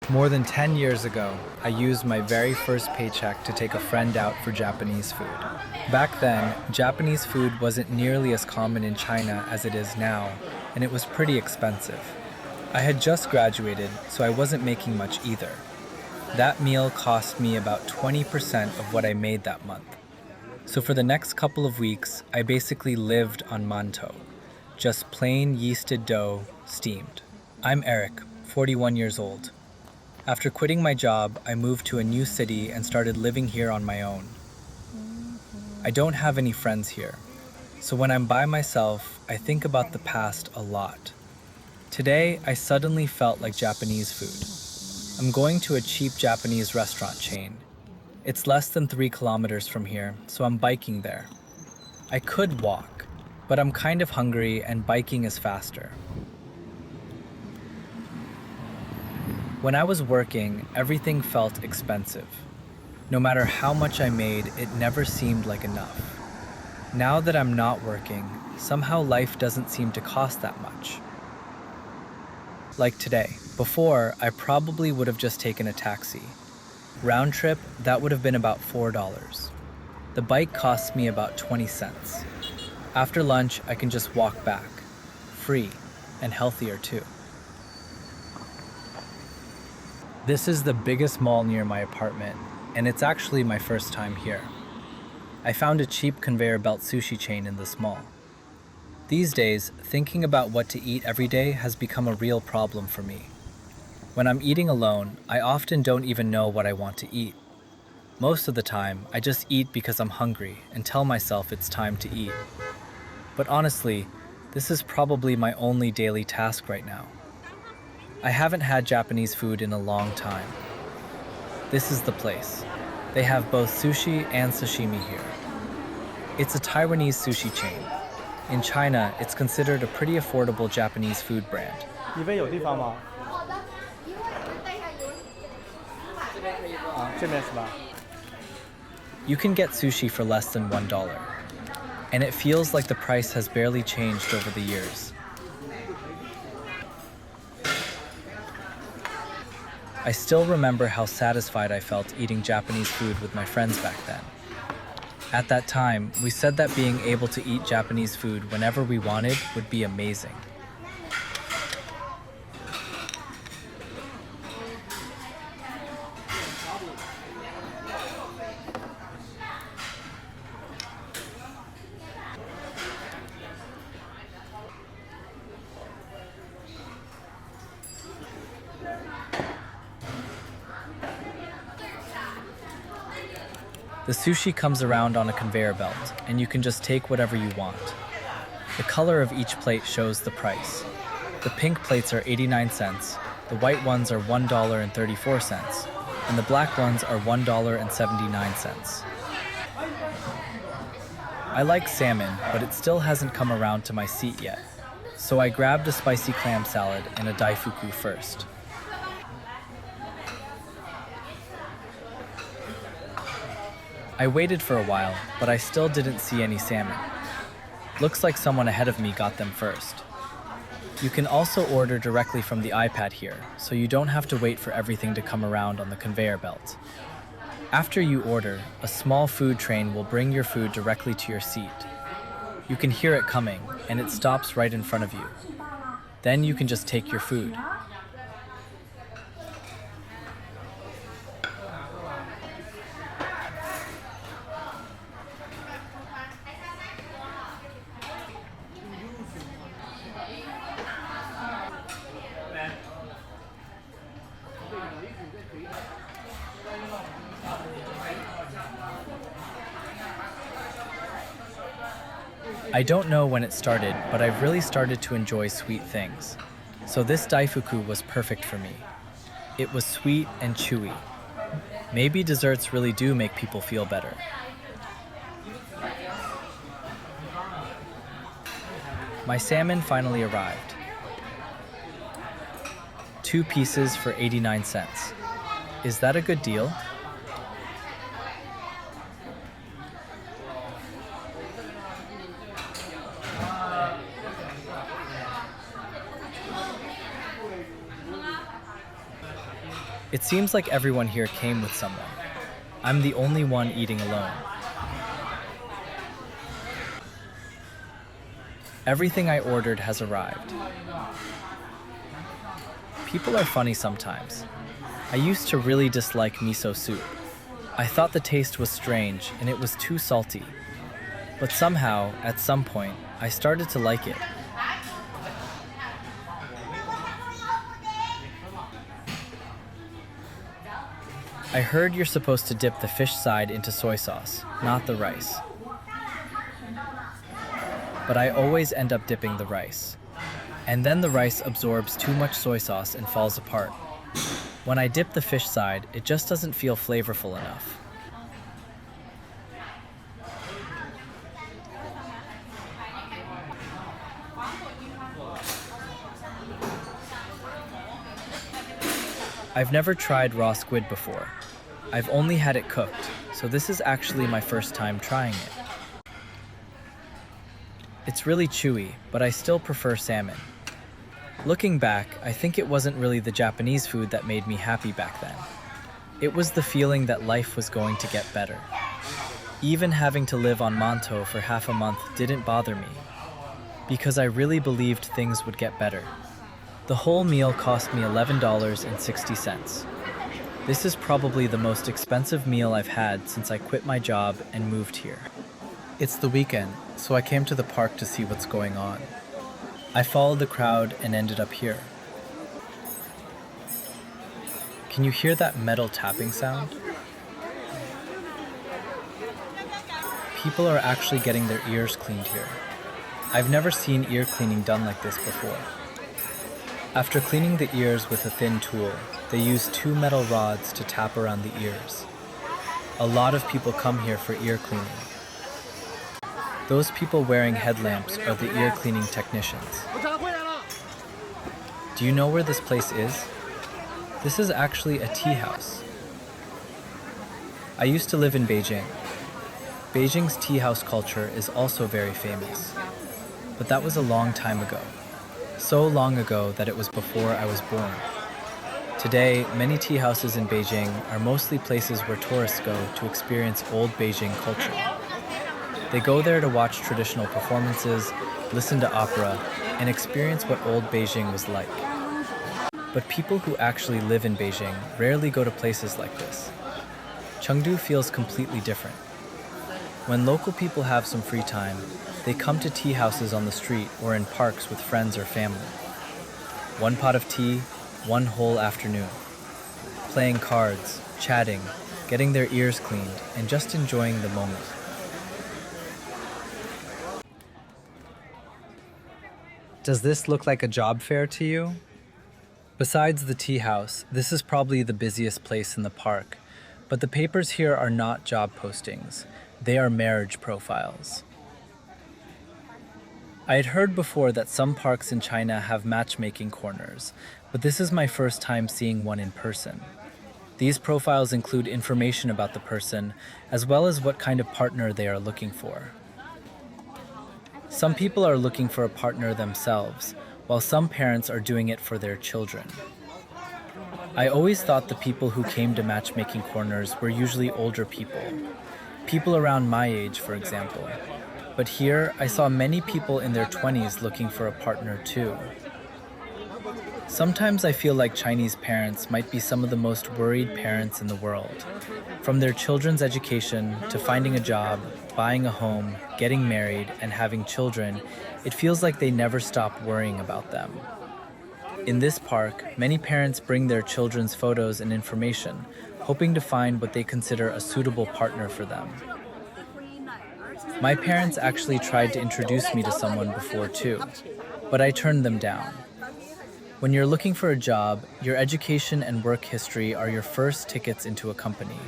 More than 10 years ago, I used my very first paycheck to take a friend out for Japanese food. Back then, Japanese food wasn't nearly as common in China as it is now, and it was pretty expensive. I had just graduated, so I wasn't making much either. That meal cost me about 20% of what I made that month. So for the next couple of weeks, I basically lived on mantou, just plain yeasted dough, steamed. I'm Eric, 41 years old. After quitting my job, I moved to a new city and started living here on my own. I don't have any friends here, so when I'm by myself, I think about the past a lot. Today, I suddenly felt like Japanese food. I'm going to a cheap Japanese restaurant chain. It's less than 3 kilometers from here, so I'm biking there. I could walk, but I'm kind of hungry and biking is faster. When I was working, everything felt expensive. No matter how much I made, it never seemed like enough. Now that I'm not working, somehow life doesn't seem to cost that much. Like today. Before, I probably would have just taken a taxi. Round trip, that would have been about $4. The bike costs me about 20 cents. After lunch, I can just walk back. Free, and healthier too. This is the biggest mall near my apartment, and it's actually my first time here. I found a cheap conveyor belt sushi chain in this mall. These days, thinking about what to eat every day has become a real problem for me. When I'm eating alone, I often don't even know what I want to eat. Most of the time, I just eat because I'm hungry and tell myself it's time to eat. But honestly, this is probably my only daily task right now. I haven't had Japanese food in a long time. This is the place. They have both sushi and sashimi here. It's a Taiwanese sushi chain. In China, it's considered a pretty affordable Japanese food brand. You can get sushi for less than $1, and it feels like the price has barely changed over the years. I still remember how satisfied I felt eating Japanese food with my friends back then. At that time, we said that being able to eat Japanese food whenever we wanted would be amazing. The sushi comes around on a conveyor belt, and you can just take whatever you want. The color of each plate shows the price. The pink plates are 89 cents, the white ones are $1.34, and the black ones are $1.79. I like salmon, but it still hasn't come around to my seat yet, so I grabbed a spicy clam salad and a Daifuku first. I waited for a while, but I still didn't see any salmon. Looks like someone ahead of me got them first. You can also order directly from the iPad here, so you don't have to wait for everything to come around on the conveyor belt. After you order, a small food train will bring your food directly to your seat. You can hear it coming, and it stops right in front of you. Then you can just take your food. I don't know when it started, but I've really started to enjoy sweet things. So this Daifuku was perfect for me. It was sweet and chewy. Maybe desserts really do make people feel better. My salmon finally arrived. 2 pieces for 89 cents. Is that a good deal? It seems like everyone here came with someone. I'm the only one eating alone. Everything I ordered has arrived. People are funny sometimes. I used to really dislike miso soup. I thought the taste was strange and it was too salty. But somehow, at some point, I started to like it. I heard you're supposed to dip the fish side into soy sauce, not the rice. But I always end up dipping the rice. And then the rice absorbs too much soy sauce and falls apart. When I dip the fish side, it just doesn't feel flavorful enough. I've never tried raw squid before. I've only had it cooked, so this is actually my first time trying it. It's really chewy, but I still prefer salmon. Looking back, I think it wasn't really the Japanese food that made me happy back then. It was the feeling that life was going to get better. Even having to live on Monto for half a month didn't bother me, because I really believed things would get better. The whole meal cost me $11.60. This is probably the most expensive meal I've had since I quit my job and moved here. It's the weekend, so I came to the park to see what's going on. I followed the crowd and ended up here. Can you hear that metal tapping sound? People are actually getting their ears cleaned here. I've never seen ear cleaning done like this before. After cleaning the ears with a thin tool, they use 2 metal rods to tap around the ears. A lot of people come here for ear cleaning. Those people wearing headlamps are the ear cleaning technicians. Do you know where this place is? This is actually a tea house. I used to live in Beijing. Beijing's tea house culture is also very famous. But that was a long time ago. So long ago that it was before I was born. Today, many tea houses in Beijing are mostly places where tourists go to experience old Beijing culture. They go there to watch traditional performances, listen to opera, and experience what old Beijing was like. But people who actually live in Beijing rarely go to places like this. Chengdu feels completely different. When local people have some free time, they come to tea houses on the street or in parks with friends or family. 1 pot of tea, 1 whole afternoon. Playing cards, chatting, getting their ears cleaned, and just enjoying the moment. Does this look like a job fair to you? Besides the tea house, this is probably the busiest place in the park, but the papers here are not job postings. They are marriage profiles. I had heard before that some parks in China have matchmaking corners, but this is my first time seeing one in person. These profiles include information about the person, as well as what kind of partner they are looking for. Some people are looking for a partner themselves, while some parents are doing it for their children. I always thought the people who came to matchmaking corners were usually older people. People around my age, for example. But here, I saw many people in their 20s looking for a partner too. Sometimes I feel like Chinese parents might be some of the most worried parents in the world. From their children's education to finding a job, buying a home, getting married, and having children, it feels like they never stop worrying about them. In this park, many parents bring their children's photos and information, hoping to find what they consider a suitable partner for them. My parents actually tried to introduce me to someone before too, but I turned them down. When you're looking for a job, your education and work history are your first tickets into a company.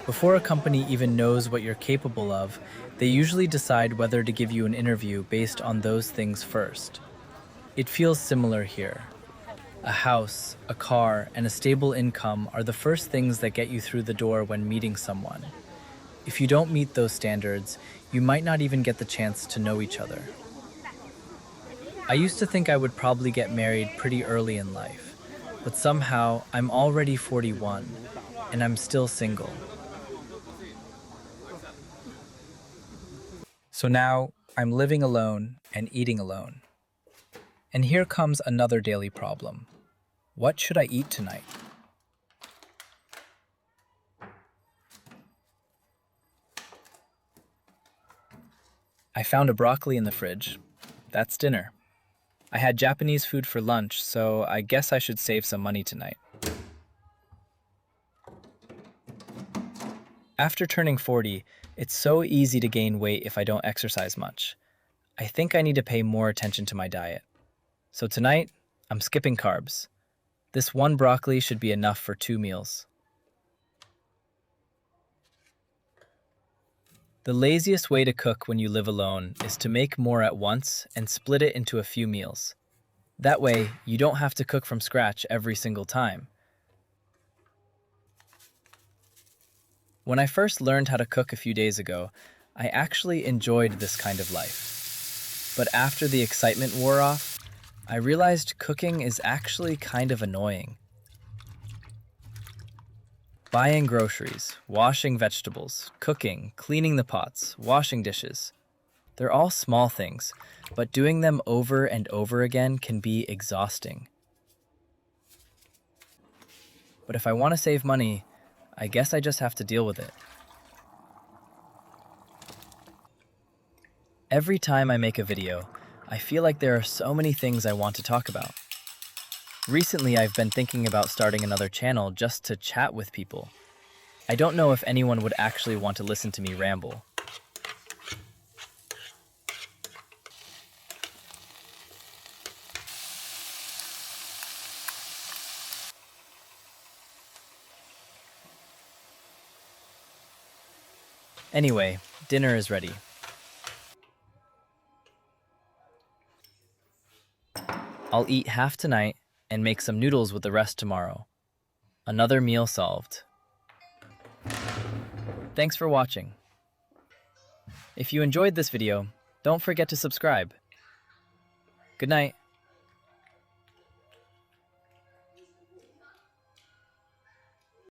Before a company even knows what you're capable of, they usually decide whether to give you an interview based on those things first. It feels similar here. A house, a car, and a stable income are the first things that get you through the door when meeting someone. If you don't meet those standards, you might not even get the chance to know each other. I used to think I would probably get married pretty early in life, But somehow, I'm already 41, and I'm still single. So now, I'm living alone and eating alone. And here comes another daily problem. What should I eat tonight? I found a broccoli in the fridge. That's dinner. I had Japanese food for lunch, so I guess I should save some money tonight. After turning 40, it's so easy to gain weight if I don't exercise much. I think I need to pay more attention to my diet. So tonight, I'm skipping carbs. This one broccoli should be enough for 2 meals. The laziest way to cook when you live alone is to make more at once and split it into a few meals. That way, you don't have to cook from scratch every single time. When I first learned how to cook a few days ago, I actually enjoyed this kind of life. But after the excitement wore off, I realized cooking is actually kind of annoying. Buying groceries, washing vegetables, cooking, cleaning the pots, washing dishes. They're all small things, but doing them over and over again can be exhausting. But if I want to save money, I guess I just have to deal with it. Every time I make a video, I feel like there are so many things I want to talk about. Recently, I've been thinking about starting another channel just to chat with people. I don't know if anyone would actually want to listen to me ramble. Anyway, dinner is ready. I'll eat half tonight and make some noodles with the rest tomorrow. Another meal solved. Thanks for watching. If you enjoyed this video, don't forget to subscribe. Good night.